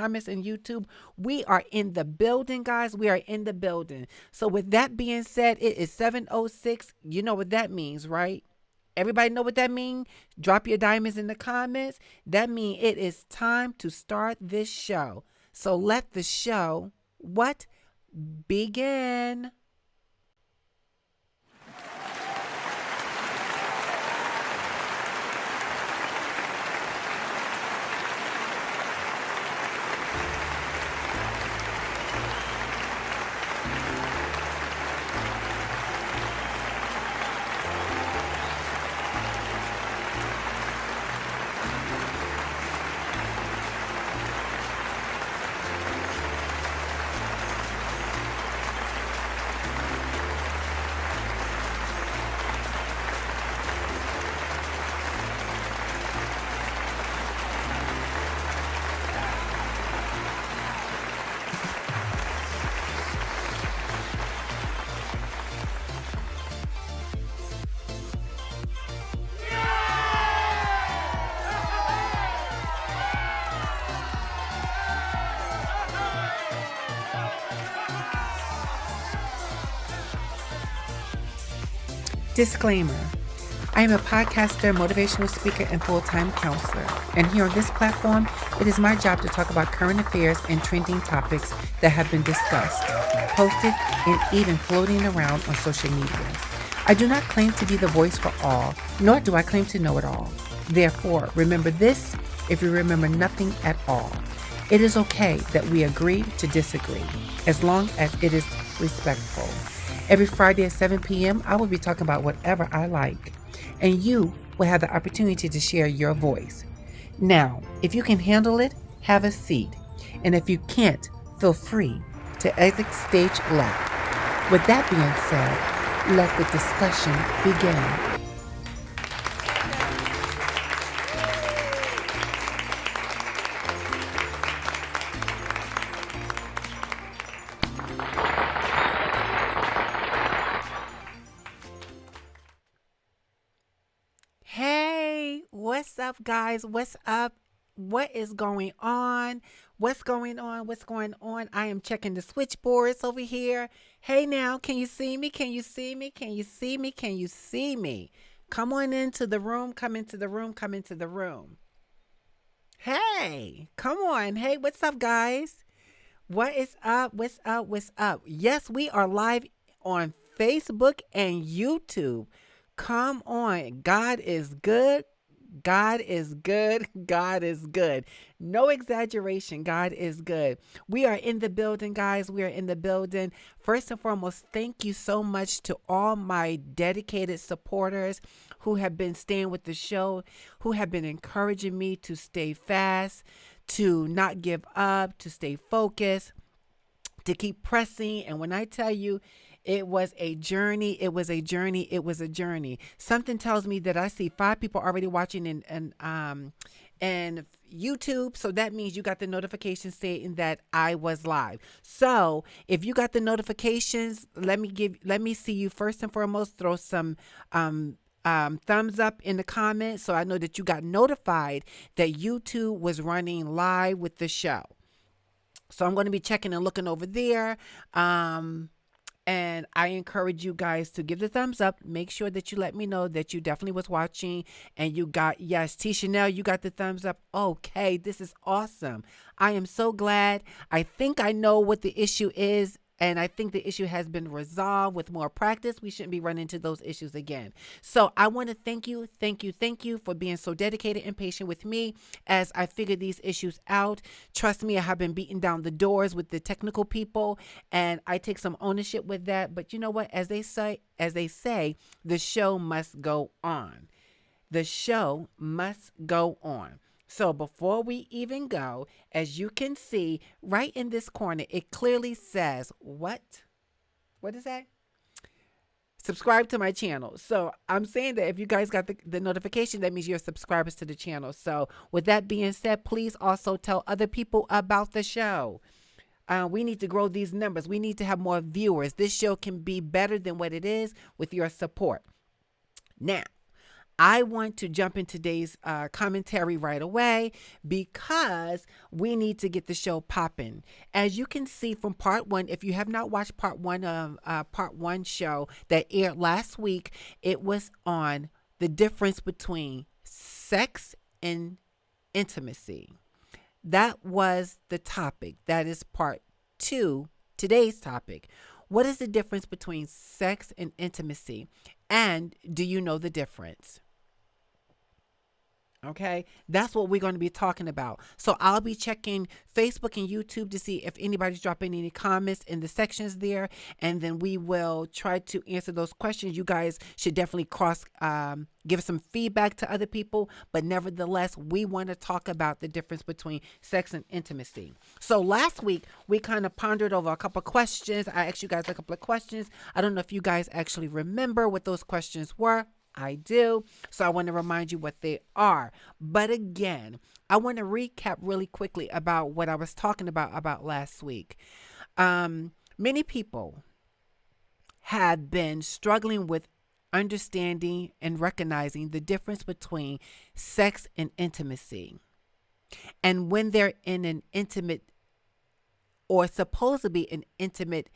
comments in YouTube. We are in the building, guys. We are in the building. So with that being said, it is 7:06. You know what that means, right? Everybody know what that means? Drop your diamonds in the comments. That means it is time to start this show. So let the show what begin. Disclaimer. I am a podcaster, motivational speaker, and full-time counselor. And here on this platform, it is my job to talk about current affairs and trending topics that have been discussed, posted, and even floating around on social media. I do not claim to be the voice for all, nor do I claim to know it all. Therefore, remember this if you remember nothing at all. It is okay that we agree to disagree, as long as it is respectful. Every Friday at 7 p.m., I will be talking about whatever I like, and you will have the opportunity to share your voice. Now, if you can handle it, have a seat, and if you can't, feel free to exit stage left. With that being said, let the discussion begin. Hey, what's up, guys? What's up? What is going on? What's going on? What's going on? I am checking the switchboards over here. Hey, now, can you see me? Can you see me? Can you see me? Can you see me? Come on into the room. Come into the room. Come into the room. Hey, come on. Hey, what's up, guys? What is up? What's up? What's up? Yes, we are live on Facebook and YouTube. Come on. God is good. God is good. God is good. No exaggeration. God is good. We are in the building, guys. We are in the building. First and foremost, thank you so much to all my dedicated supporters who have been staying with the show, who have been encouraging me to stay fast, to not give up, to stay focused, to keep pressing. And when I tell you, it was a journey. It was a journey. It was a journey. Something tells me that I see 5 people already watching and YouTube. So that means you got the notification stating that I was live. So if you got the notifications, let me see you first and foremost. Throw some thumbs up in the comments so I know that you got notified that YouTube was running live with the show. So I'm going to be checking and looking over there. And I encourage you guys to give the thumbs up. Make sure that you let me know that you definitely was watching and you got, yes, T Chanel, you got the thumbs up. Okay, this is awesome. I am so glad. I think I know what the issue is. And I think the issue has been resolved with more practice. We shouldn't be running into those issues again. So I want to thank you for being so dedicated and patient with me as I figure these issues out. Trust me, I have been beating down the doors with the technical people, and I take some ownership with that. But you know what? As they say, the show must go on. The show must go on. So before we even go, as you can see right in this corner, it clearly says what? What is that? Subscribe to my channel. So I'm saying that if you guys got the notification, that means you're subscribers to the channel. So with that being said, please also tell other people about the show. We need to grow these numbers. We need to have more viewers. This show can be better than what it is with your support. Now, I want to jump in today's commentary right away because we need to get the show popping. As you can see from part one, if you have not watched part one show that aired last week, it was on the difference between sex and intimacy. That was the topic. That is part two, today's topic. What is the difference between sex and intimacy? And do you know the difference? Okay, that's what we're going to be talking about. So I'll be checking Facebook and YouTube to see if anybody's dropping any comments in the sections there, and then we will try to answer those questions. You guys should definitely give some feedback to other people, but nevertheless, we want to talk about the difference between sex and intimacy. So last week we kind of pondered over a couple of questions. I asked you guys a couple of questions. I don't know if you guys actually remember what those questions were. I do. So I want to remind you what they are. But again, I want to recap really quickly about what I was talking about last week. Many people have been struggling with understanding and recognizing the difference between sex and intimacy. And when they're in an intimate or supposed to be an intimate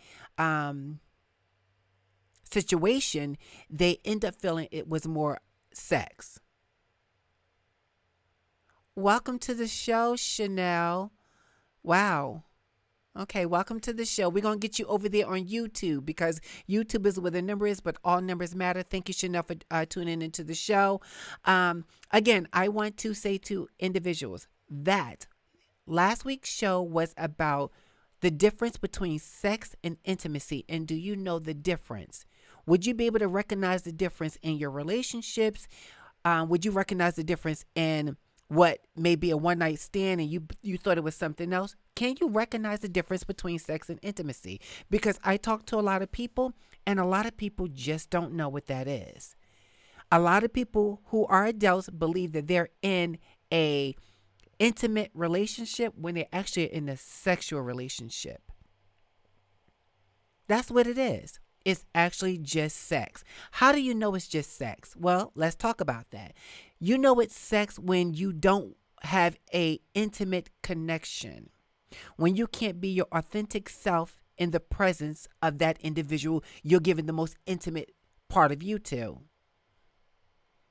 situation, they end up feeling it was more sex. Welcome to the show, Chanel. Wow. Okay, welcome to the show. We're going to get you over there on YouTube because YouTube is where the number is, but all numbers matter. Thank you, Chanel, for tuning into the show. Again, I want to say to individuals that last week's show was about the difference between sex and intimacy. And do you know the difference? Would you be able to recognize the difference in your relationships? Would you recognize the difference in what may be a one-night stand and you thought it was something else? Can you recognize the difference between sex and intimacy? Because I talk to a lot of people, and a lot of people just don't know what that is. A lot of people who are adults believe that they're in a intimate relationship when they're actually in a sexual relationship. That's what it is. It's actually just sex. How do you know it's just sex? Well, let's talk about that. You know it's sex when you don't have a intimate connection, when you can't be your authentic self in the presence of that individual you're giving the most intimate part of you to.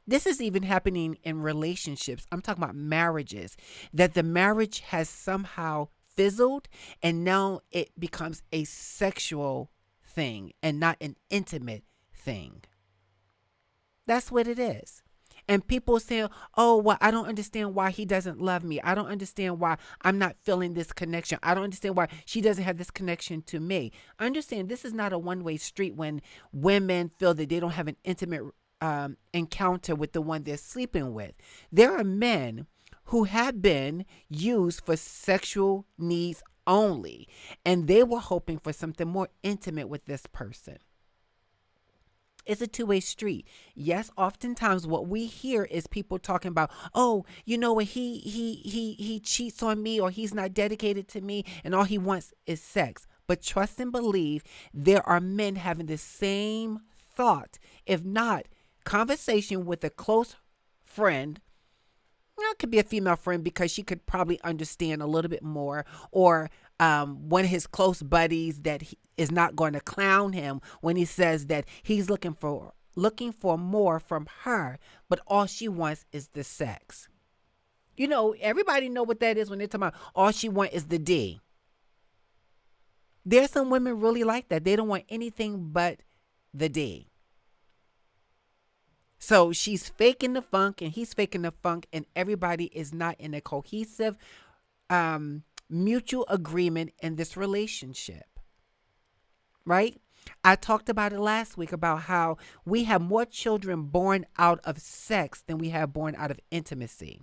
This is even happening in relationships. I'm talking about marriages, that the marriage has somehow fizzled and now it becomes a sexual thing and not an intimate thing. That's what it is. And people say, oh, well, I don't understand why he doesn't love me. I don't understand why I'm not feeling this connection. I don't understand why she doesn't have this connection to me. Understand, this is not a one-way street when women feel that they don't have an intimate encounter with the one they're sleeping with. There are men who have been used for sexual needs only, and they were hoping for something more intimate with this person. It's a two-way street. Yes, oftentimes what we hear is people talking about, oh, you know what, he cheats on me, or he's not dedicated to me, and all he wants is sex. But trust and believe, there are men having the same thought, if not conversation with a close friend. It could be a female friend because she could probably understand a little bit more, or one of his close buddies that is not going to clown him when he says that he's looking for more from her, but all she wants is the sex. You know, everybody know what that is when they're talking about all she wants is the D. There's some women really like that. They don't want anything but the D. So she's faking the funk and he's faking the funk, and everybody is not in a cohesive, mutual agreement in this relationship, right? I talked about it last week about how we have more children born out of sex than we have born out of intimacy.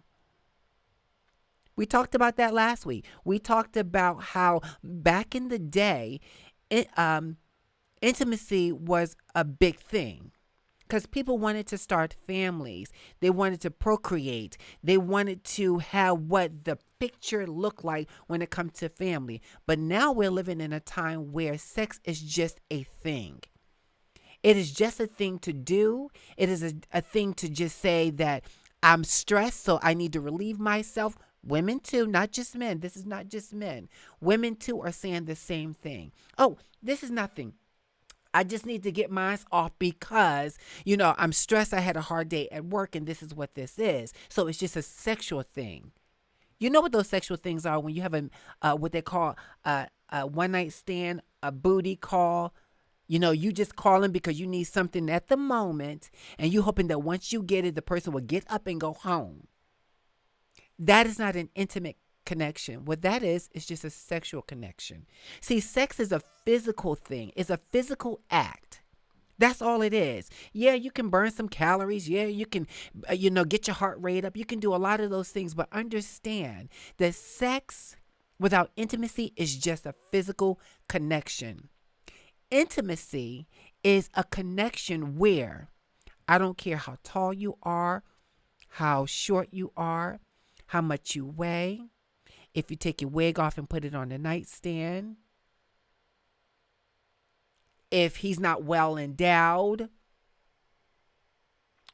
We talked about that last week. We talked about how back in the day, intimacy was a big thing. Because people wanted to start families. They wanted to procreate. They wanted to have what the picture looked like when it comes to family. But now we're living in a time where sex is just a thing. It is just a thing to do. It is a thing to just say that I'm stressed, so I need to relieve myself. Women too, not just men. This is not just men. Women too are saying the same thing. Oh, this is nothing. I just need to get mine off because, I'm stressed. I had a hard day at work and this is what this is. So it's just a sexual thing. You know what those sexual things are when you have what they call a one night stand, a booty call. You just calling because you need something at the moment, and you hoping that once you get it, the person will get up and go home. That is not an intimate connection. What that is just a sexual connection. See, sex is a physical thing. It's a physical act. That's all it is. Yeah, you can burn some calories. Yeah, you can, get your heart rate up. You can do a lot of those things, but understand that sex without intimacy is just a physical connection. Intimacy is a connection where I don't care how tall you are, how short you are, how much you weigh, if you take your wig off and put it on the nightstand, if he's not well endowed,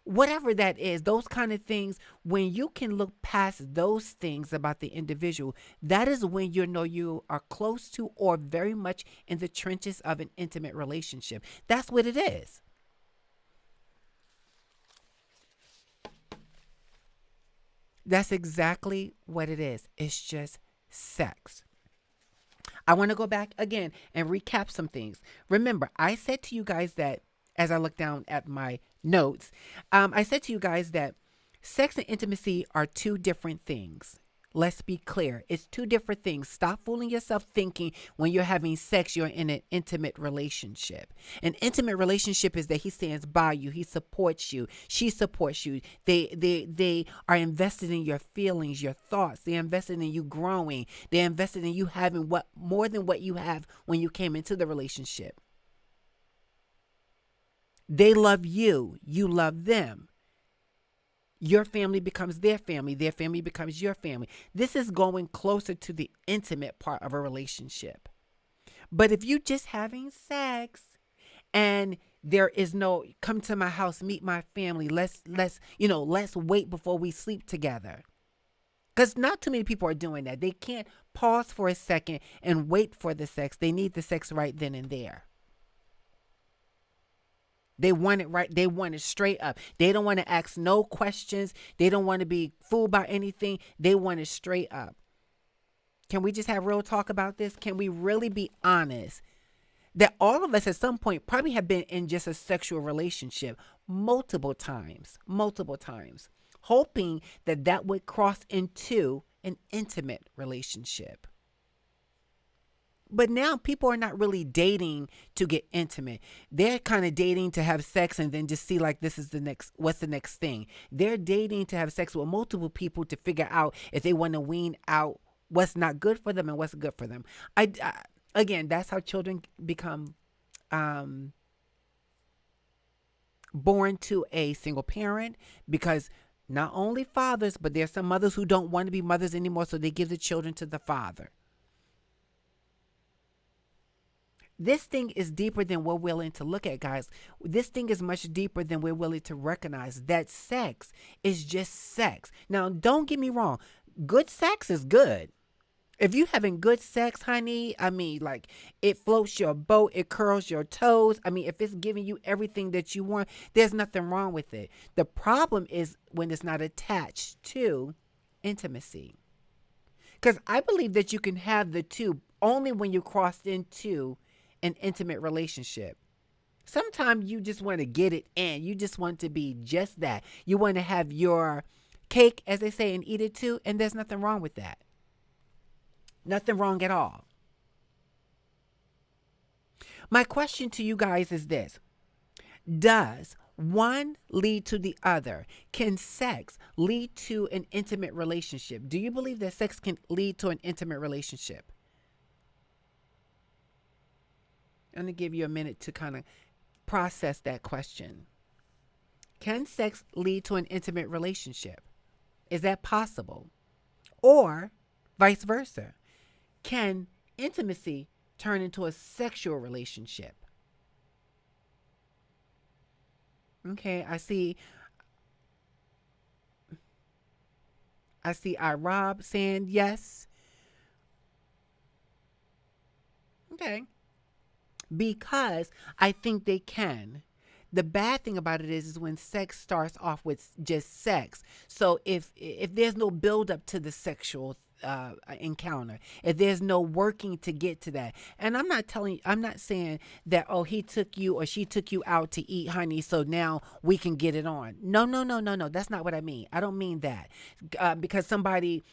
whatever that is, those kind of things, when you can look past those things about the individual, that is when you know you are close to or very much in the trenches of an intimate relationship. That's what it is. That's exactly what it is. It's just sex. I want to go back again and recap some things. Remember, I said to you guys that as I look down at my notes, I said to you guys that sex and intimacy are two different things. Let's be clear. It's two different things. Stop fooling yourself thinking when you're having sex, you're in an intimate relationship. An intimate relationship is that he stands by you. He supports you. She supports you. They are invested in your feelings, your thoughts. They're invested in you growing. They're invested in you having what more than what you have when you came into the relationship. They love you. You love them. Your family becomes their family becomes your family. This is going closer to the intimate part of a relationship. But if you just having sex and there is no come to my house, meet my family, let's wait before we sleep together. Because not too many people are doing that. They can't pause for a second and wait for the sex. They need the sex right then and there. They want it right. They want it straight up. They don't want to ask no questions. They don't want to be fooled by anything. They want it straight up. Can we just have real talk about this? Can we really be honest that all of us at some point probably have been in just a sexual relationship multiple times, hoping that that would cross into an intimate relationship? But now people are not really dating to get intimate. They're kind of dating to have sex and then just see like this is what's the next thing. They're dating to have sex with multiple people to figure out if they want to wean out what's not good for them and what's good for them. Again, that's how children become born to a single parent, because not only fathers, but there's some mothers who don't want to be mothers anymore, so they give the children to the father. This thing is deeper than we're willing to look at, guys. This thing is much deeper than we're willing to recognize. That sex is just sex. Now, don't get me wrong. Good sex is good. If you're having good sex, honey, I mean, like it floats your boat, it curls your toes. I mean, if it's giving you everything that you want, there's nothing wrong with it. The problem is when it's not attached to intimacy. Because I believe that you can have the two only when you crossed into an intimate relationship. Sometimes you just want to get it in. You just want to be just that. You want to have your cake, as they say, and eat it too. And there's nothing wrong with that. Nothing wrong at all. My question to you guys is this. Does one lead to the other? Can sex lead to an intimate relationship? Do you believe that sex can lead to an intimate relationship? I'm going to give you a minute to kind of process that question. Can sex lead to an intimate relationship? Is that possible? Or vice versa? Can intimacy turn into a sexual relationship? Okay, I see I Rob saying yes. Okay. Because I think they can. The bad thing about it is when sex starts off with just sex. So if there's no build up to the sexual encounter, if there's no working to get to that, and I'm not saying that oh he took you or she took you out to eat, honey, so now we can get it on. No, no, no, no, no. That's not what I mean. I don't mean that because somebody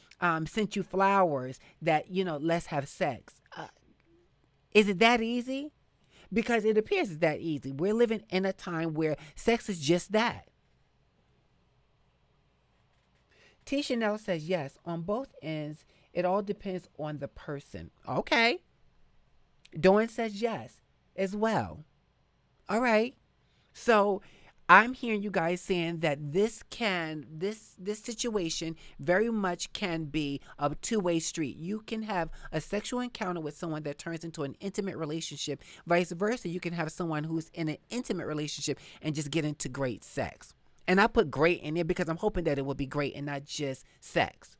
sent you flowers that let's have sex. Is it that easy? Because it appears it's that easy. We're living in a time where sex is just that. T. Chanel says yes, on both ends, it all depends on the person. Okay. Dawn says yes as well. All right. So I'm hearing you guys saying that this situation very much can be a two-way street. You can have a sexual encounter with someone that turns into an intimate relationship. Vice versa, you can have someone who's in an intimate relationship and just get into great sex. And I put great in there because I'm hoping that it will be great and not just sex.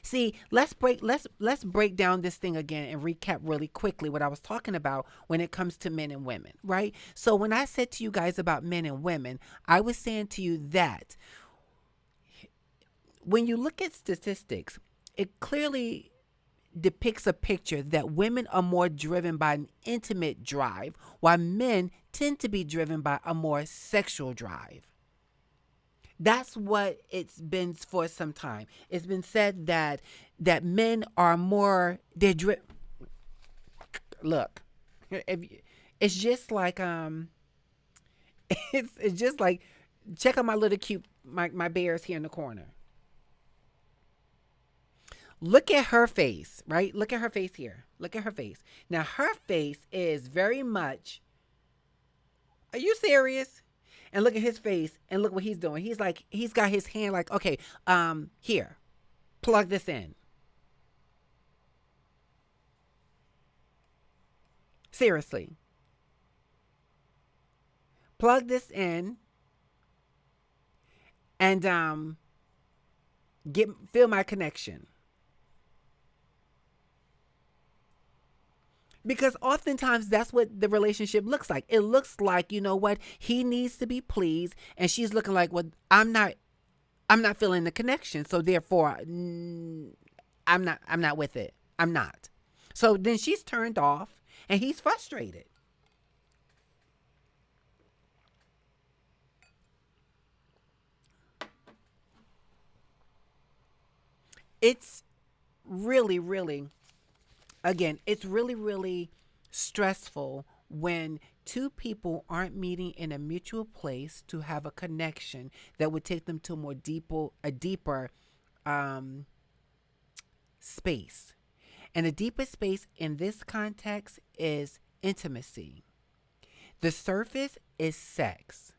See, let's break down this thing again and recap really quickly what I was talking about when it comes to men and women, right? So when I said to you guys about men and women, I was saying to you that when you look at statistics, it clearly depicts a picture that women are more driven by an intimate drive, while men tend to be driven by a more sexual drive. That's what it's been for some time. It's been said that men are more they're look. If, it's just like it's just like check out my little cute my bears here in the corner. Look at her face, right? Look at her face here. Look at her face. Now her face is very much are you serious? And look at his face and look what he's doing. He's like he's got his hand like, okay, here. Plug this in. Seriously. Plug this in and get feel my connection. Because oftentimes that's what the relationship looks like. It looks like, you know what, he needs to be pleased and she's looking like, well, I'm not feeling the connection. So therefore I'm not with it. I'm not. So then she's turned off and he's frustrated. It's really really again, it's really, really stressful when two people aren't meeting in a mutual place to have a connection that would take them to a deeper um, space. And the deepest space in this context is intimacy. The surface is sex.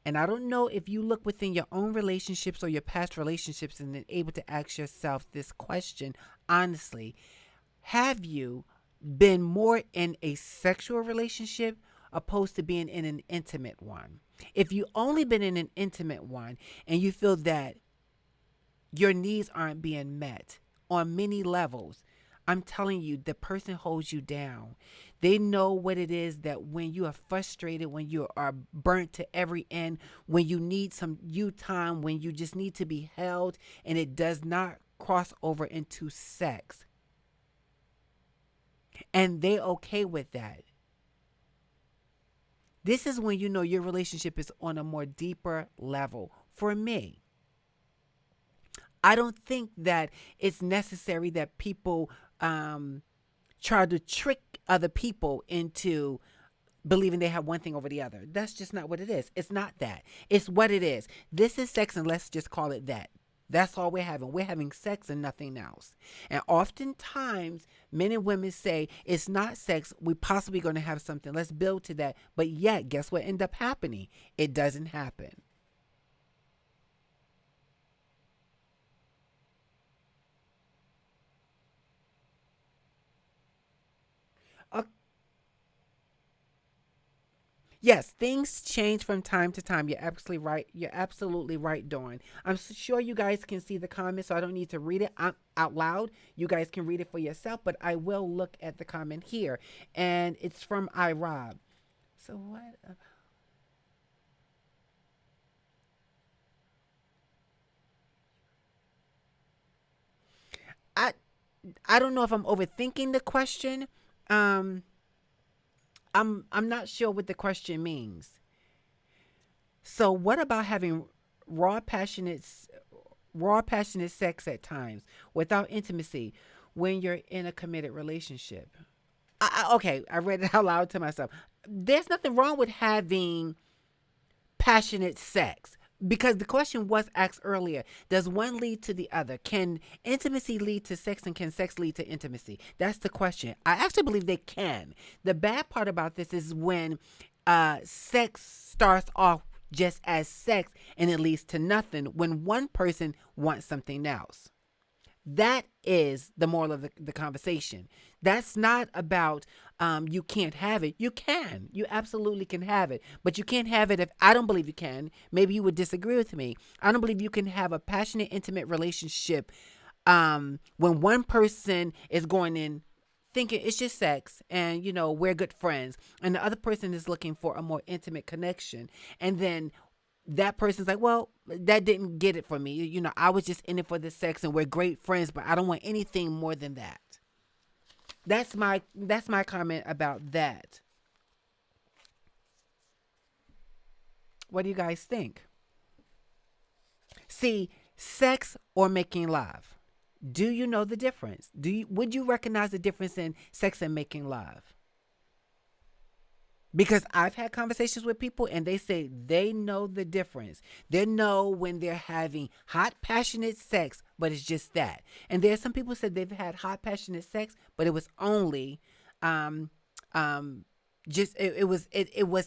And I don't know if you look within your own relationships or your past relationships and then able to ask yourself this question honestly. Have you been more in a sexual relationship opposed to being in an intimate one? If you only been in an intimate one and you feel that your needs aren't being met on many levels, I'm telling you, the person holds you down. They know what it is that when you are frustrated, when you are burnt to every end, when you need some you time, when you just need to be held, and it does not cross over into sex and they okay with that. This is when you know your relationship is on a more deeper level. For me, I don't think that it's necessary that people try to trick other people into believing they have one thing over the other. That's just not what it is. It's not that. It's what it is. This is sex, and let's just call it that. That's all we're having. We're having sex and nothing else. And oftentimes, men and women say it's not sex. We're possibly going to have something. Let's build to that. But yet, guess what ended up happening? It doesn't happen. Uh, Yes, things change from time to time. You're absolutely right. You're absolutely right, Dawn. Sure you guys can see the comments, so I don't need to read it out loud. You guys can read it for yourself, but I will look at the comment here. And it's from iRob. So what? I I don't know if I'm overthinking the question. Um, I'm not sure what the question means. So what about having raw passionate raw passionate sex at times without intimacy when you're in a committed relationship? Okay, I read it out loud to myself. There's nothing wrong with having passionate sex because the question was asked earlier, does one lead to the other? Can intimacy lead to sex and can sex lead to intimacy? That's the question. I actually believe they can. The bad part about this is when sex starts off just as sex and it leads to nothing when one person wants something else. That is the moral of the conversation. That's not about you can't have it. You can. You absolutely can have it. But you can't have it if I don't believe you can. Maybe you would disagree with me. I don't believe you can have a passionate, intimate relationship when one person is going in thinking it's just sex and we're good friends and the other person is looking for a more intimate connection and then that person's like, well, that didn't get it for me. I was just in it for the sex and we're great friends, but I don't want anything more than that. That's my comment about that. What do you guys think? See, sex or making love. Do you know the difference? Would you recognize the difference in sex and making love? Because I've had conversations with people and they say they know the difference. They know when they're having hot, passionate sex, but it's just that. And there's some people said they've had hot, passionate sex, but it was only um just it was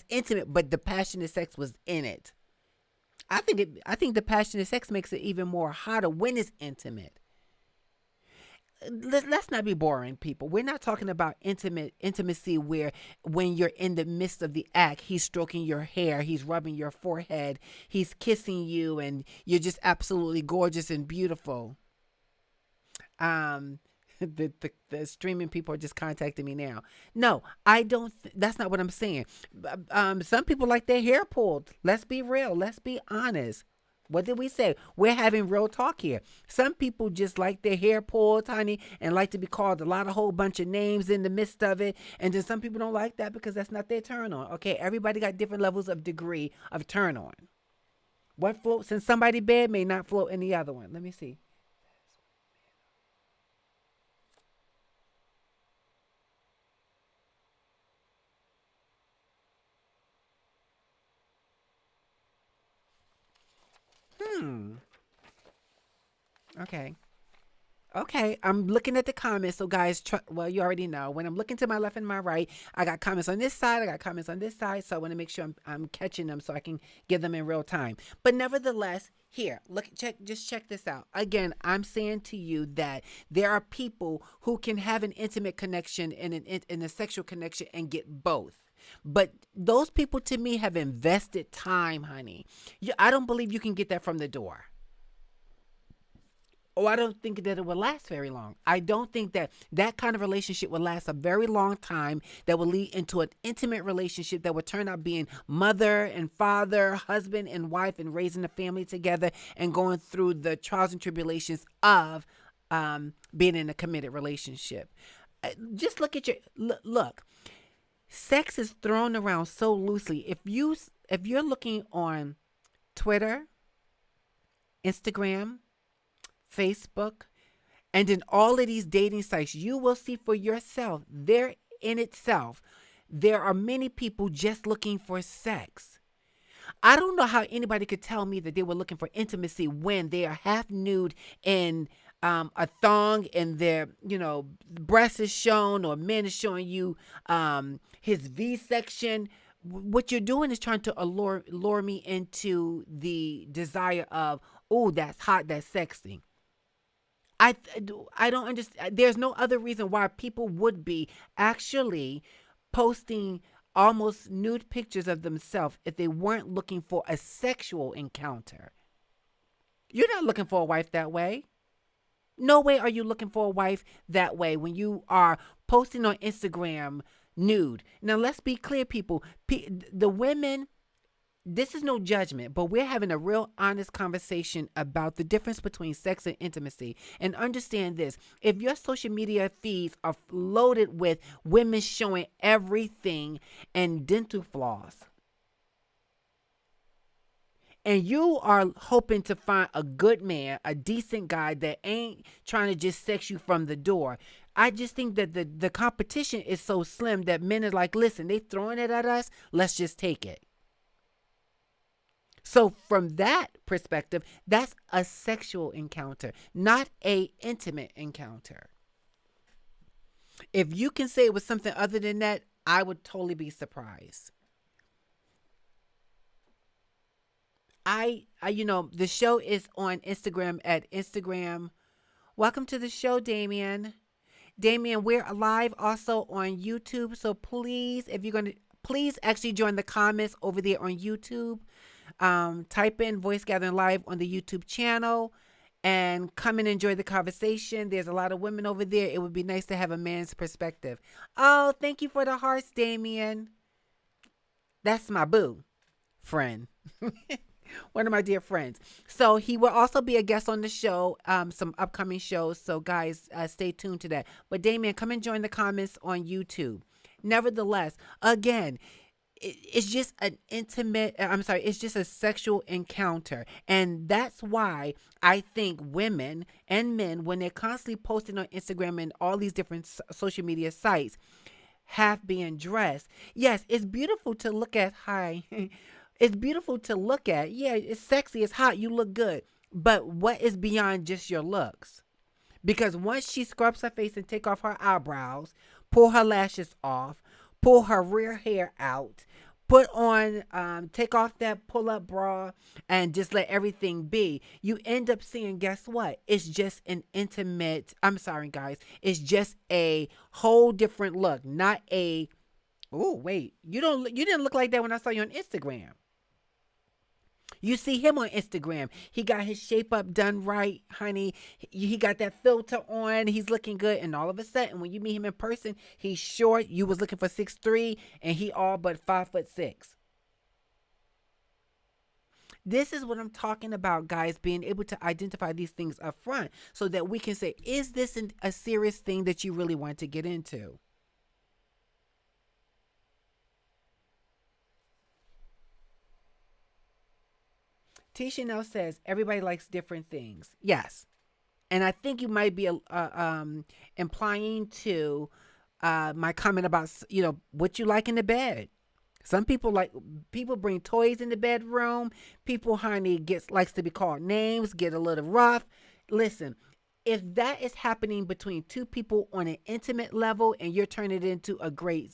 intimate, but the passionate sex was in it. I think the passionate sex makes it even more hotter when it's intimate. Let's not be boring, people. We're not talking about intimacy where when you're in the midst of the act, he's stroking your hair, he's rubbing your forehead, he's kissing you, and you're just absolutely gorgeous and beautiful. Um, the streaming people are just contacting me now. No, I don't. That's not what I'm saying. Some people like their hair pulled. Let's be real. Let's be honest. What did we say? We're having real talk here. Some people just like their hair pulled, honey, and like to be called a whole bunch of names in the midst of it. And then some people don't like that because that's not their turn on. Okay, everybody got different levels of degree of turn on. What floats in somebody's bed may not float in the other one. Let me see. Hmm. Okay. Okay, I'm looking at the comments. So, guys, well, you already know. When I'm looking to my left and my right, I got comments on this side. I got comments on this side. So, I want to make sure I'm catching them so I can give them in real time. But nevertheless, here, look, just check this out. Again, I'm saying to you that there are people who can have an intimate connection and in a sexual connection and get both. But those people, to me, have invested time, honey. I don't believe you can get that from the door. Oh, I don't think that it will last very long. I don't think that that kind of relationship will last a very long time that will lead into an intimate relationship that will turn out being mother and father, husband and wife, and raising a family together and going through the trials and tribulations of being in a committed relationship. Just look at look. Sex is thrown around so loosely. If you're looking on Twitter, Instagram, Facebook, and in all of these dating sites, you will see for yourself, there in itself, there are many people just looking for sex. I don't know how anybody could tell me that they were looking for intimacy when they are half nude in a thong and their, breast is shown or men is showing you his V section. What you're doing is trying to lure me into the desire of, oh, that's hot, that's sexy. I I don't understand. There's no other reason why people would be actually posting almost nude pictures of themselves if they weren't looking for a sexual encounter. You're not looking for a wife that way. No way are you looking for a wife that way when you are posting on Instagram nude. Now, let's be clear, people. The women, this is no judgment, but we're having a real honest conversation about the difference between sex and intimacy. And understand this: if your social media feeds are loaded with women showing everything and dental floss, and you are hoping to find a good man, a decent guy that ain't trying to just sex you from the door, I just think that the competition is so slim that men are like, listen, they throwing it at us, let's just take it. So from that perspective, that's a sexual encounter, not a intimate encounter. If you can say it was something other than that, I would totally be surprised. The show is on Instagram at Instagram. Welcome to the show, Damien. Damien, we're live also on YouTube. So please, if you're going to, please actually join the comments over there on YouTube. Type in Voice Gathering Live on the YouTube channel and come and enjoy the conversation. There's a lot of women over there. It would be nice to have a man's perspective. Oh, thank you for the hearts, Damien. That's my boo friend. One of my dear friends. So he will also be a guest on the show, some upcoming shows. So guys, stay tuned to that. But Damien, come and join the comments on YouTube. Nevertheless, again, it's just an intimate, it's just a sexual encounter. And that's why I think women and men, when they're constantly posting on Instagram and all these different social media sites, half being dressed. Yes, it's beautiful to look at. Hi. It's beautiful to look at. Yeah, it's sexy, it's hot, you look good. But what is beyond just your looks? Because once she scrubs her face and take off her eyebrows, pull her lashes off, pull her rear hair out, put on, take off that pull-up bra, and just let everything be, you end up seeing, guess what? It's just an intimate, I'm sorry, guys. It's just a whole different look, not a, oh, wait, you didn't look like that when I saw you on Instagram. You see him on Instagram. He got his shape up done right, honey. He got that filter on. He's looking good. And all of a sudden, when you meet him in person, he's short. You was looking for 6'3", and he all but 5'6". This is what I'm talking about, guys, being able to identify these things up front so that we can say, is this a serious thing that you really want to get into? T. Chanel says everybody likes different things. Yes. And I think you might be implying to my comment about, what you like in the bed. Some people bring toys in the bedroom. People, honey, likes to be called names, get a little rough. Listen, if that is happening between two people on an intimate level and you're turning it into a great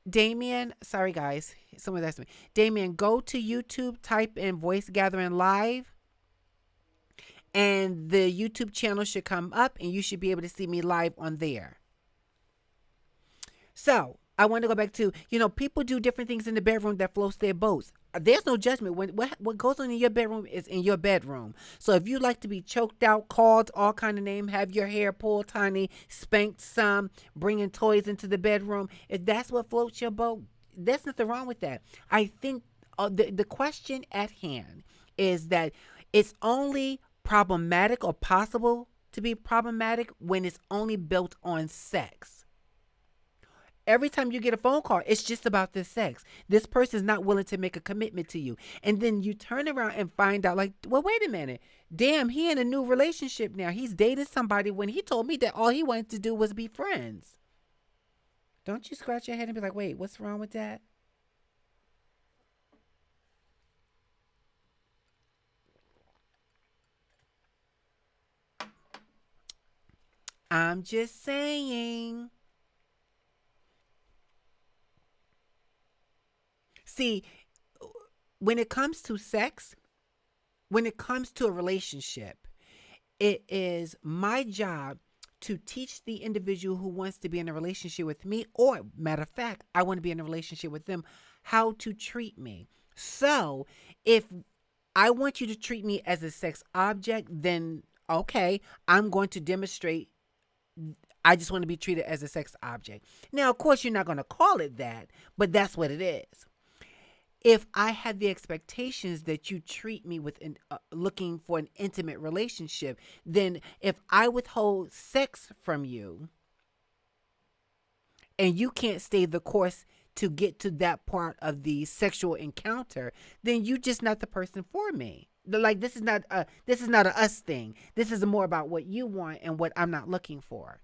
Damien, sorry guys, someone asked me. Damien, go to YouTube, type in Voice Gathering Live, and the YouTube channel should come up, and you should be able to see me live on there. So I want to go back to, people do different things in the bedroom that floats their boats. There's no judgment. What goes on in your bedroom is in your bedroom. So if you like to be choked out, called all kind of name, have your hair pulled tiny, spanked some, bringing toys into the bedroom, if that's what floats your boat, there's nothing wrong with that. I think the question at hand is that it's only problematic or possible to be problematic when it's only built on sex. Every time you get a phone call, it's just about this sex. This person is not willing to make a commitment to you. And then you turn around and find out, like, well, wait a minute. Damn, he in a new relationship now. He's dating somebody when he told me that all he wanted to do was be friends. Don't you scratch your head and be like, wait, what's wrong with that? I'm just saying. See, when it comes to sex, when it comes to a relationship, it is my job to teach the individual who wants to be in a relationship with me, or matter of fact, I want to be in a relationship with them, how to treat me. So if I want you to treat me as a sex object, then okay, I'm going to demonstrate I just want to be treated as a sex object. Now, of course, you're not going to call it that, but that's what it is. If I have the expectations that you treat me with looking for an intimate relationship, then if I withhold sex from you and you can't stay the course to get to that part of the sexual encounter, then you just not the person for me. Like this is not a us thing. This is more about what you want and what I'm not looking for.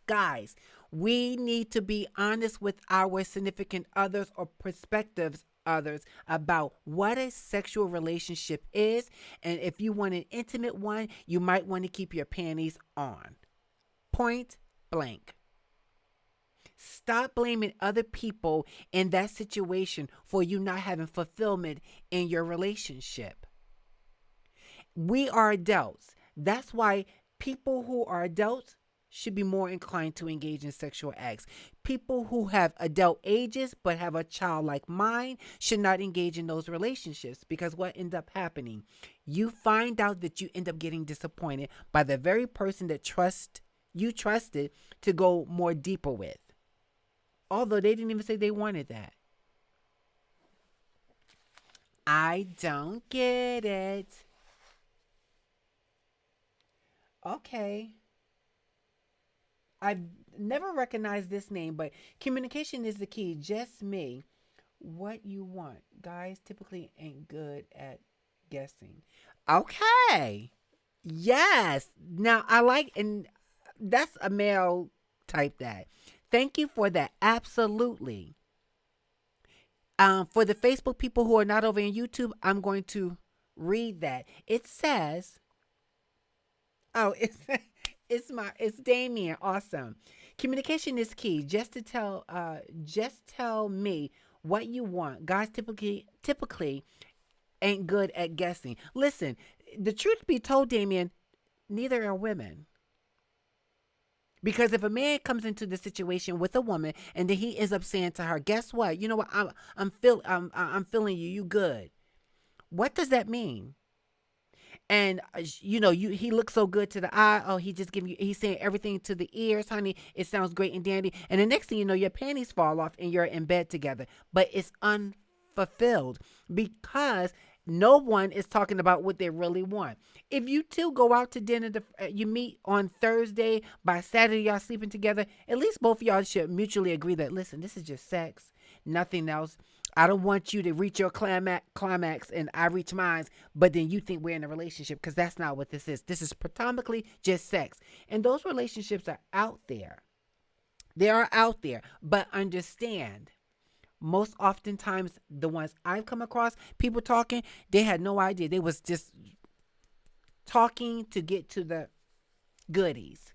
Guys, we need to be honest with our significant others or prospective others about what a sexual relationship is. And if you want an intimate one, you might want to keep your panties on. Point blank. Stop blaming other people in that situation for you not having fulfillment in your relationship. We are adults. That's why people who are adults should be more inclined to engage in sexual acts. People who have adult ages but have a childlike mind should not engage in those relationships, because what ends up happening? You find out that you end up getting disappointed by the very person that you trusted to go more deeper with. Although they didn't even say they wanted that. I don't get it. Okay. I've never recognized this name, but communication is the key. Just me. What you want. Guys typically ain't good at guessing. Okay. Yes. Now I like, and that's a male type that. Thank you for that. Absolutely. For the Facebook people who are not over in YouTube, I'm going to read that. It says, oh, it's Damien. Awesome. Communication is key. Just tell me what you want. Guys typically ain't good at guessing. Listen, the truth be told, Damien, neither are women. Because if a man comes into the situation with a woman and then he ends up saying to her, "Guess what? You know what? I'm feeling you. You good." What does that mean? And he looks so good to the eye. Oh, he's saying everything to the ears, honey. It sounds great and dandy. And the next thing you know, your panties fall off and you're in bed together. But it's unfulfilled because no one is talking about what they really want. If you two go out to dinner, you meet on Thursday, by Saturday y'all sleeping together, at least both of y'all should mutually agree that, listen, this is just sex, nothing else. I don't want you to reach your climax and I reach mine, but then you think we're in a relationship, because that's not what this is. This is predominantly just sex. And those relationships are out there. They are out there, but understand, most oftentimes the ones I've come across, people talking, they had no idea. They was just talking to get to the goodies.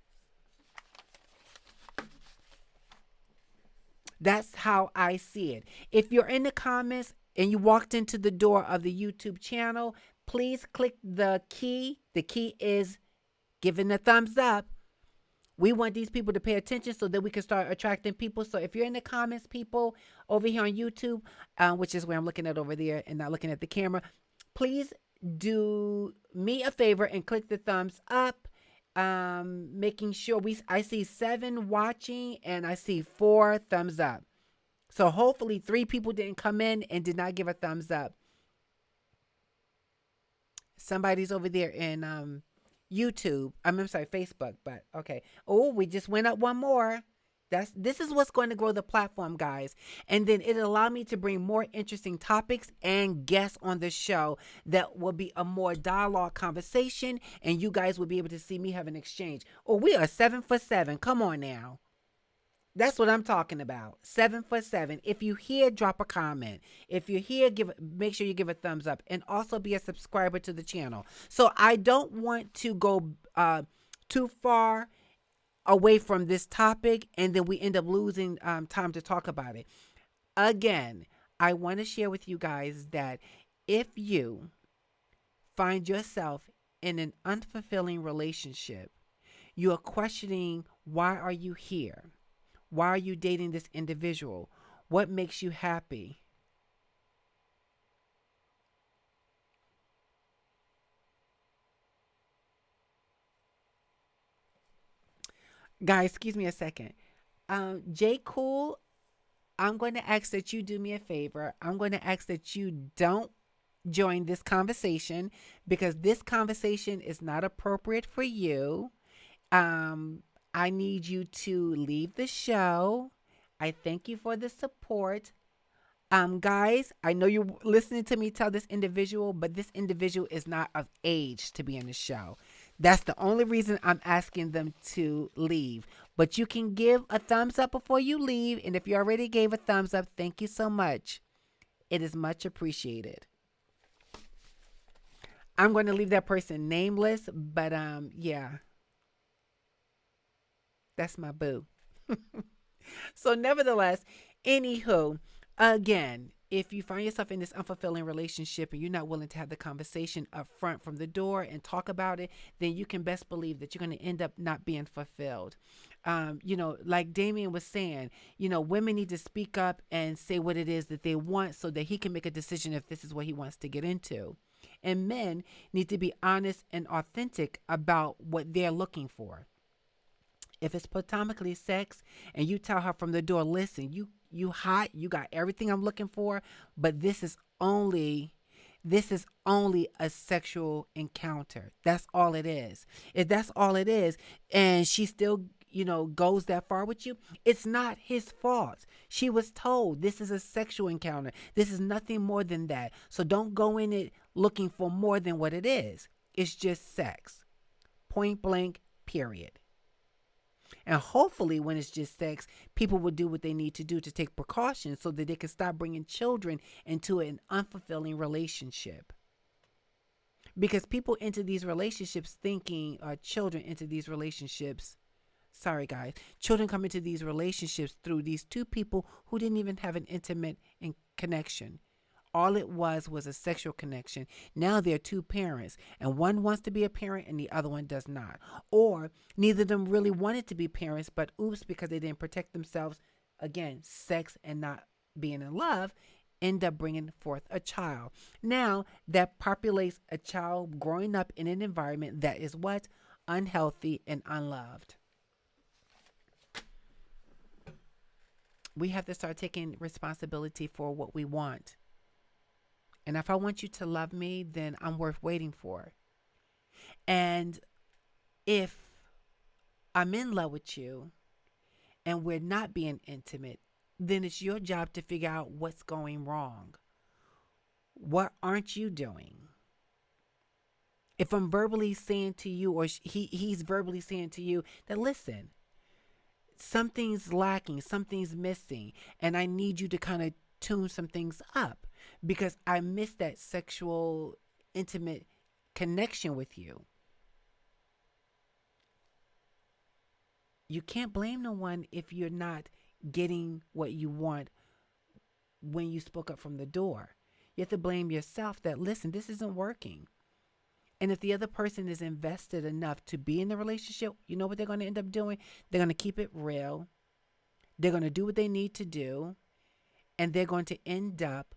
That's how I see it. If you're in the comments and you walked into the door of the YouTube channel, please click the key. The key is giving a thumbs up. We want these people to pay attention so that we can start attracting people. So if you're in the comments, people over here on YouTube, which is where I'm looking at over there and not looking at the camera, please do me a favor and click the thumbs up. Making sure I see 7 watching and I see 4 thumbs up. So hopefully 3 people didn't come in and did not give a thumbs up. Somebody's over there in YouTube. I'm sorry, Facebook, but okay. Oh, we just went up one more. This is what's going to grow the platform, guys. And then it'll allow me to bring more interesting topics and guests on the show that will be a more dialogue conversation, and you guys will be able to see me have an exchange. Oh, we are 7 for 7. Come on now. That's what I'm talking about. 7 for 7. If you hear, drop a comment. If you're here, make sure you give a thumbs up, and also be a subscriber to the channel. So I don't want to go too far away from this topic and then we end up losing time to talk about it. Again, I want to share with you guys that if you find yourself in an unfulfilling relationship, You are questioning, why are you here? Why are you dating this individual? What makes you happy? Guys, excuse me a second. J. Cool, I'm going to ask that you do me a favor. I'm going to ask that you don't join this conversation because this conversation is not appropriate for you. Um, I need you to leave the show. I thank you for the support. Guys, I know you're listening to me tell this individual, but this individual is not of age to be in the show. That's the only reason I'm asking them to leave. But you can give a thumbs up before you leave. And if you already gave a thumbs up, thank you so much. It is much appreciated. I'm going to leave that person nameless, but yeah, that's my boo. So, nevertheless, anywho, again, if you find yourself in this unfulfilling relationship and you're not willing to have the conversation up front from the door and talk about it, then you can best believe that you're going to end up not being fulfilled. Like Damien was saying, women need to speak up and say what it is that they want so that he can make a decision if this is what he wants to get into. And men need to be honest and authentic about what they're looking for. If it's platonically sex and you tell her from the door, listen, you hot, you got everything I'm looking for, but this is only a sexual encounter. That's all it is. If that's all it is, and she still goes that far with you, it's not his fault. She was told this is a sexual encounter. This is nothing more than that. So don't go in it looking for more than what it is. It's just sex. Point blank, period. And hopefully, when it's just sex, people will do what they need to do to take precautions so that they can stop bringing children into an unfulfilling relationship. Because people into these relationships thinking, children into these relationships, sorry guys, children come into these relationships through these two people who didn't even have an intimate connection. All it was a sexual connection. Now they're two parents, and one wants to be a parent and the other one does not. Or neither of them really wanted to be parents, but oops, because they didn't protect themselves, again, sex and not being in love, end up bringing forth a child. Now that populates a child growing up in an environment that is what? Unhealthy and unloved. We have to start taking responsibility for what we want. And if I want you to love me, then I'm worth waiting for. And if I'm in love with you and we're not being intimate, then it's your job to figure out what's going wrong. What aren't you doing? If I'm verbally saying to you, or he's verbally saying to you that, listen, something's lacking, something's missing, and I need you to kind of tune some things up because I miss that sexual, intimate connection with you. You can't blame no one if you're not getting what you want when you spoke up from the door. You have to blame yourself that, listen, this isn't working. And if the other person is invested enough to be in the relationship, you know what they're going to end up doing? They're going to keep it real. They're going to do what they need to do. And they're going to end up,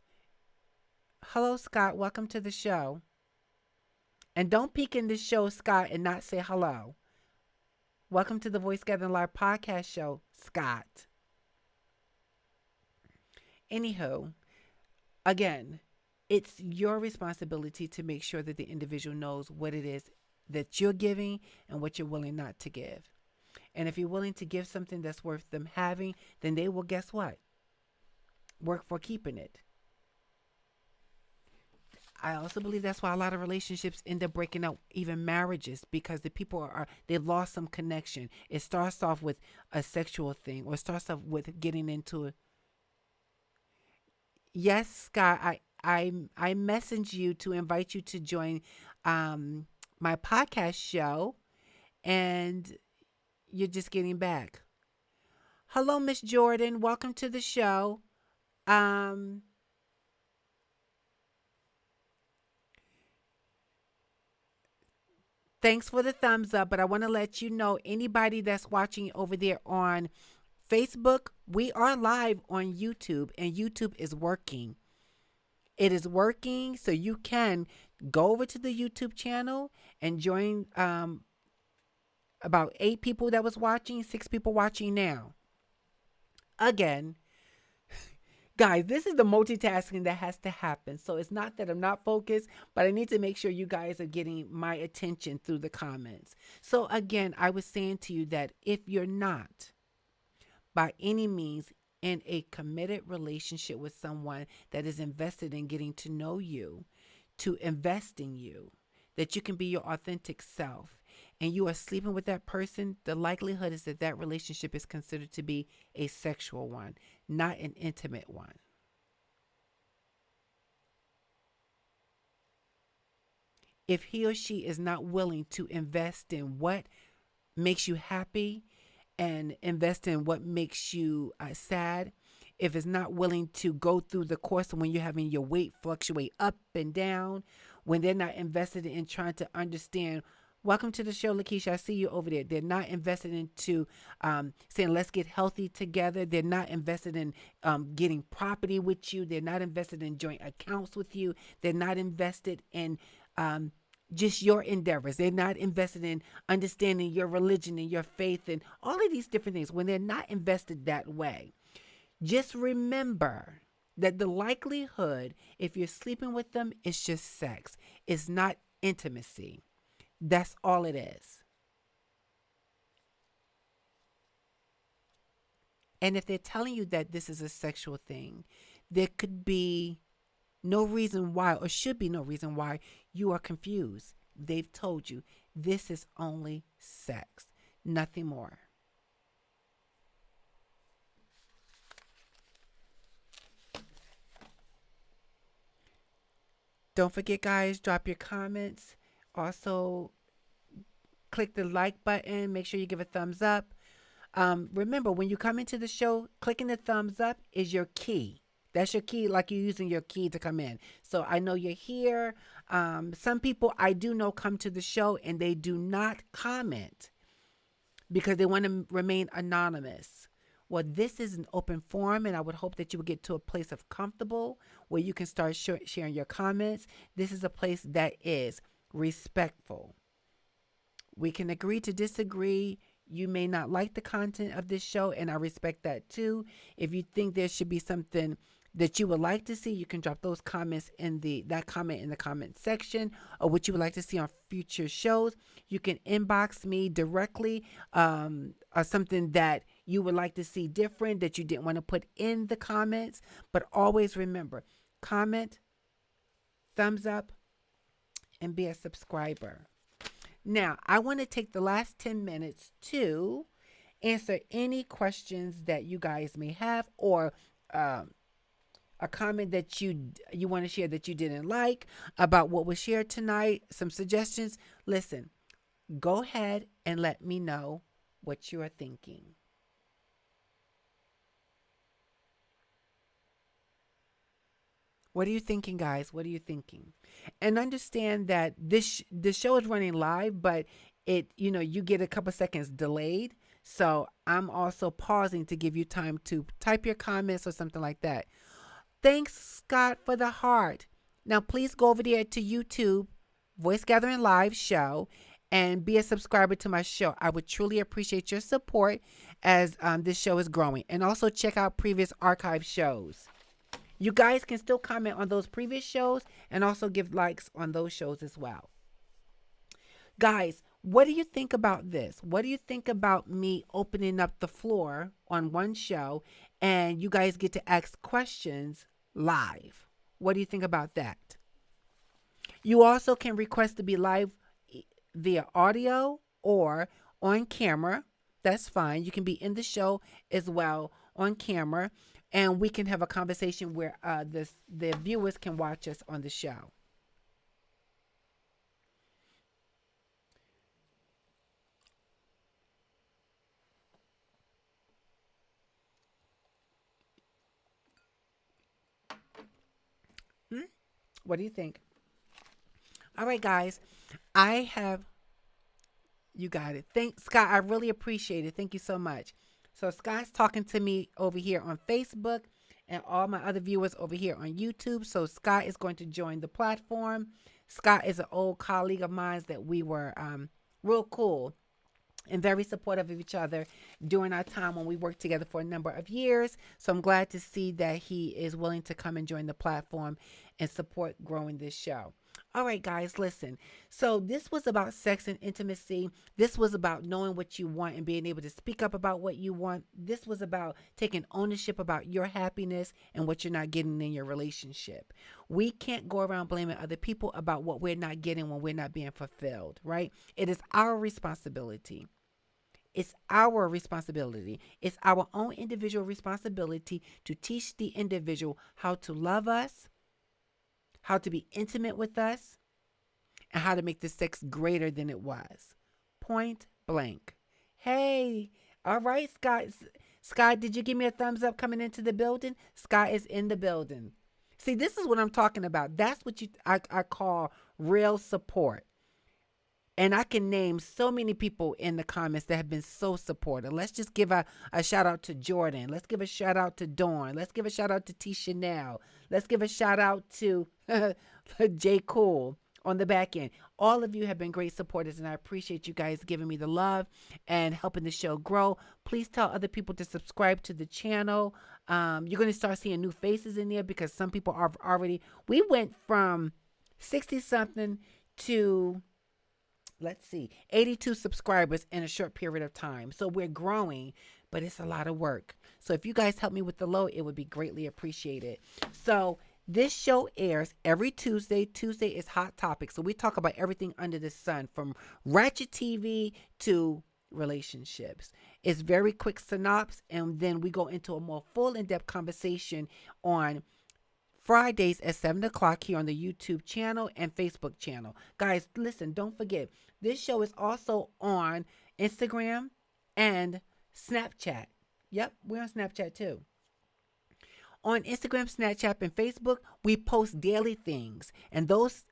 hello, Scott, welcome to the show. And don't peek in this show, Scott, and not say hello. Welcome to the Voice Gathering Live podcast show, Scott. Anywho, again, it's your responsibility to make sure that the individual knows what it is that you're giving and what you're willing not to give. And if you're willing to give something that's worth them having, then they will, guess what? Work for keeping it. I also believe that's why a lot of relationships end up breaking up, even marriages, because the people they've lost some connection. It starts off with a sexual thing, or it starts off with getting into it. Yes, Scott, I messaged you to invite you to join my podcast show, and you're just getting back. Hello, Miss Jordan. Welcome to the show. Um, Thanks for the thumbs up, but I want to let you know, anybody that's watching over there on Facebook, we are live on YouTube, and YouTube is working. It is working, so you can go over to the YouTube channel and join. About 8 people that was watching, 6 people watching now. Again, guys, this is the multitasking that has to happen. So it's not that I'm not focused, but I need to make sure you guys are getting my attention through the comments. So again, I was saying to you that if you're not by any means in a committed relationship with someone that is invested in getting to know you, to invest in you, that you can be your authentic self, and you are sleeping with that person, the likelihood is that that relationship is considered to be a sexual one, not an intimate one. If he or she is not willing to invest in what makes you happy and invest in what makes you sad, if it's not willing to go through the course of when you're having your weight fluctuate up and down, when they're not invested in trying to understand, welcome to the show, Lakeisha, I see you over there. They're not invested into saying, let's get healthy together. They're not invested in getting property with you. They're not invested in joint accounts with you. They're not invested in um, just your endeavors. They're not invested in understanding your religion and your faith and all of these different things. When they're not invested that way, just remember that the likelihood, if you're sleeping with them, it's just sex. It's not intimacy. That's all it is. And if they're telling you that this is a sexual thing, there could be no reason why, or should be no reason why, you are confused. They've told you this is only sex, nothing more. Don't forget, guys, drop your comments. Also, click the like button. Make sure you give a thumbs up. Remember, when you come into the show, clicking the thumbs up is your key. That's your key, like you're using your key to come in. So I know you're here. Some people I do know come to the show and they do not comment because they want to remain anonymous. Well, this is an open forum, and I would hope that you would get to a place of comfortable where you can start sharing your comments. This is a place that is respectful. We can agree to disagree. You may not like the content of this show, and I respect that too. If you think there should be something that you would like to see, you can drop those comments in that comment in the comment section, or what you would like to see on future shows. You can inbox me directly, or something that you would like to see different that you didn't want to put in the comments. But always remember, comment, thumbs up, and be a subscriber. Now, I want to take the last 10 minutes to answer any questions that you guys may have, or a comment that you want to share that you didn't like about what was shared tonight, some suggestions. Listen, go ahead and let me know what you are thinking. What are you thinking, guys? What are you thinking? And understand that this show is running live, but you get a couple seconds delayed. So I'm also pausing to give you time to type your comments or something like that. Thanks, Scott, for the heart. Now please go over there to YouTube, Voice Gathering Live show, and be a subscriber to my show. I would truly appreciate your support as this show is growing. And also check out previous archive shows. You guys can still comment on those previous shows and also give likes on those shows as well. Guys, what do you think about this? What do you think about me opening up the floor on one show and you guys get to ask questions live? What do you think about that? You also can request to be live via audio or on camera. That's fine. You can be in the show as well on camera, and we can have a conversation where the viewers can watch us on the show. Hmm? What do you think? All right, guys. I have You got it. Thanks, Scott. I really appreciate it. Thank you so much. So Scott's talking to me over here on Facebook and all my other viewers over here on YouTube. So Scott is going to join the platform. Scott is an old colleague of mine that we were real cool and very supportive of each other during our time when we worked together for a number of years. So I'm glad to see that he is willing to come and join the platform and support growing this show. All right, guys, listen. So this was about sex and intimacy. This was about knowing what you want and being able to speak up about what you want. This was about taking ownership about your happiness and what you're not getting in your relationship. We can't go around blaming other people about what we're not getting when we're not being fulfilled, right? It is our responsibility. It's our responsibility. It's our own individual responsibility to teach the individual how to love us, how to be intimate with us, and how to make the sex greater than it was. Point blank. Hey, all right, Scott. Scott, did you give me a thumbs up coming into the building? Scott is in the building. See, this is what I'm talking about. That's what I call real support. And I can name so many people in the comments that have been so supportive. Let's just give a shout out to Jordan. Let's give a shout out to Dawn. Let's give a shout out to T. Chanel. Let's give a shout out to J. Cool on the back end. All of you have been great supporters, and I appreciate you guys giving me the love and helping the show grow. Please tell other people to subscribe to the channel. You're going to start seeing new faces in there because some people are already. We went from 60-something to, let's see, 82 subscribers in a short period of time. So we're growing, but it's a lot of work. So if you guys help me with the load, it would be greatly appreciated. So this show airs every Tuesday. Tuesday is Hot Topics. So we talk about everything under the sun, from ratchet TV to relationships. It's very quick synopsis, and then we go into a more full in-depth conversation on Fridays at 7 o'clock here on the YouTube channel and Facebook channel. Guys, listen, don't forget, this show is also on Instagram and Snapchat. Yep, we're on Snapchat too. On Instagram, Snapchat, and Facebook, we post daily things. And those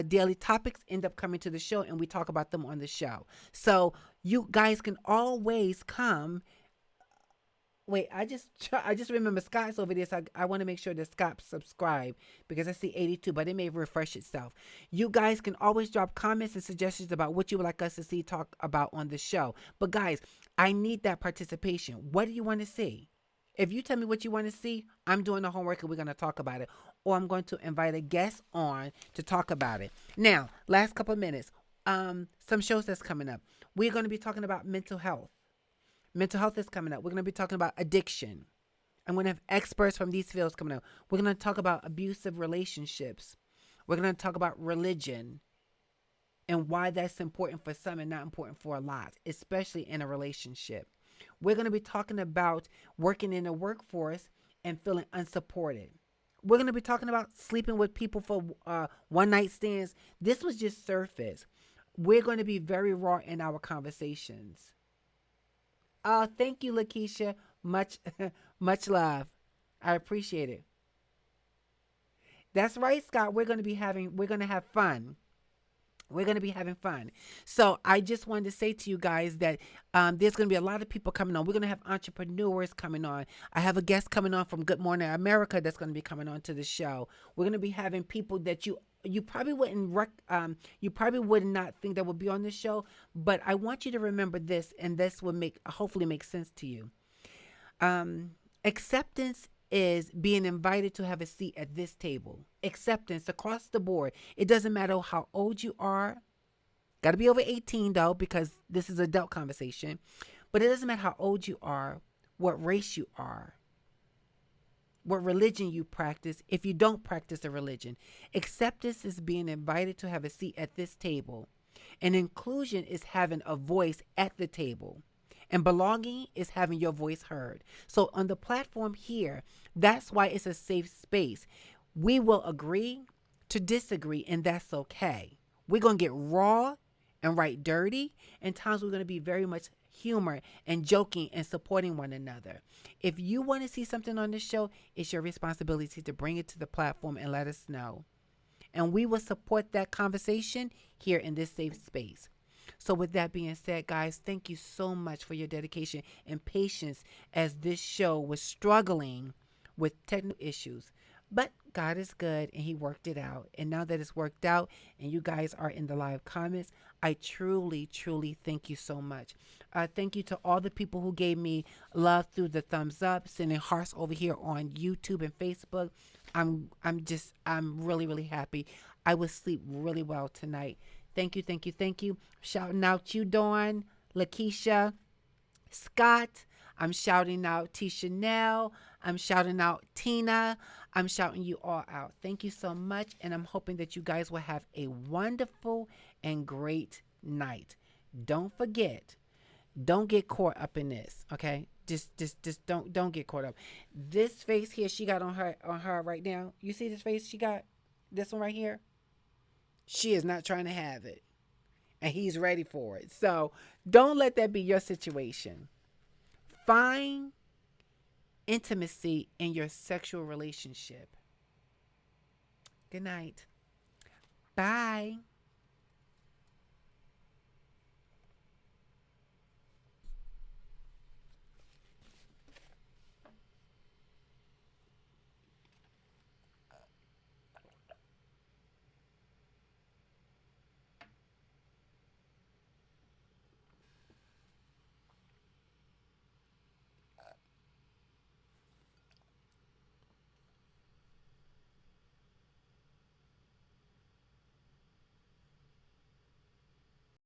daily topics end up coming to the show, and we talk about them on the show. So you guys can always come. Wait, I just remember Scott's over there, so I want to make sure that Scott subscribe because I see 82, but it may refresh itself. You guys can always drop comments and suggestions about what you would like us to see talk about on the show. But guys, I need that participation. What do you want to see? If you tell me what you want to see, I'm doing the homework and we're going to talk about it. Or I'm going to invite a guest on to talk about it. Now, last couple of minutes, some shows that's coming up. We're going to be talking about mental health. Mental health is coming up. We're going to be talking about addiction. I'm going to have experts from these fields coming up. We're going to talk about abusive relationships. We're going to talk about religion and why that's important for some and not important for a lot, especially in a relationship. We're going to be talking about working in the workforce and feeling unsupported. We're going to be talking about sleeping with people for one-night stands. This was just surface. We're going to be very raw in our conversations. Thank you, Lakeisha. Much, much love. I appreciate it. That's right, Scott. We're going to have fun. We're going to be having fun. So I just wanted to say to you guys that there's going to be a lot of people coming on. We're going to have entrepreneurs coming on. I have a guest coming on from Good Morning America that's going to be coming on to the show. We're going to be having people that you probably would not think that would be on the show, but I want you to remember this, and this will hopefully make sense to you. Acceptance is being invited to have a seat at this table. Acceptance across the board. It doesn't matter how old you are. Got to be over 18 though, because this is adult conversation. But it doesn't matter how old you are, what race you are, what religion you practice, if you don't practice a religion. Acceptance is being invited to have a seat at this table. And inclusion is having a voice at the table. And belonging is having your voice heard. So on the platform here, that's why it's a safe space. We will agree to disagree, and that's okay. We're going to get raw and right dirty. And times we're going to be very much humor and joking and supporting one another. If you want to see something on this show, it's your responsibility to bring it to the platform and let us know. And we will support that conversation here in this safe space. So, with that being said, guys, thank you so much for your dedication and patience as this show was struggling with technical issues. But God is good and He worked it out. And now that it's worked out and you guys are in the live comments, I truly, truly thank you so much. Thank you to all the people who gave me love through the thumbs up, sending hearts over here on YouTube and Facebook. I'm really, really happy. I will sleep really well tonight. Thank you, thank you, thank you. Shouting out you, Dawn, Lakeisha, Scott. I'm shouting out T. Chanel. I'm shouting out Tina. I'm shouting you all out. Thank you so much. And I'm hoping that you guys will have a wonderful and great night. Don't forget, don't get caught up in this. Okay. Just don't get caught up. This face here she got on her right now. You see this face she got? This one right here? She is not trying to have it. And he's ready for it. So don't let that be your situation. Find intimacy in your sexual relationship. Good night. Bye.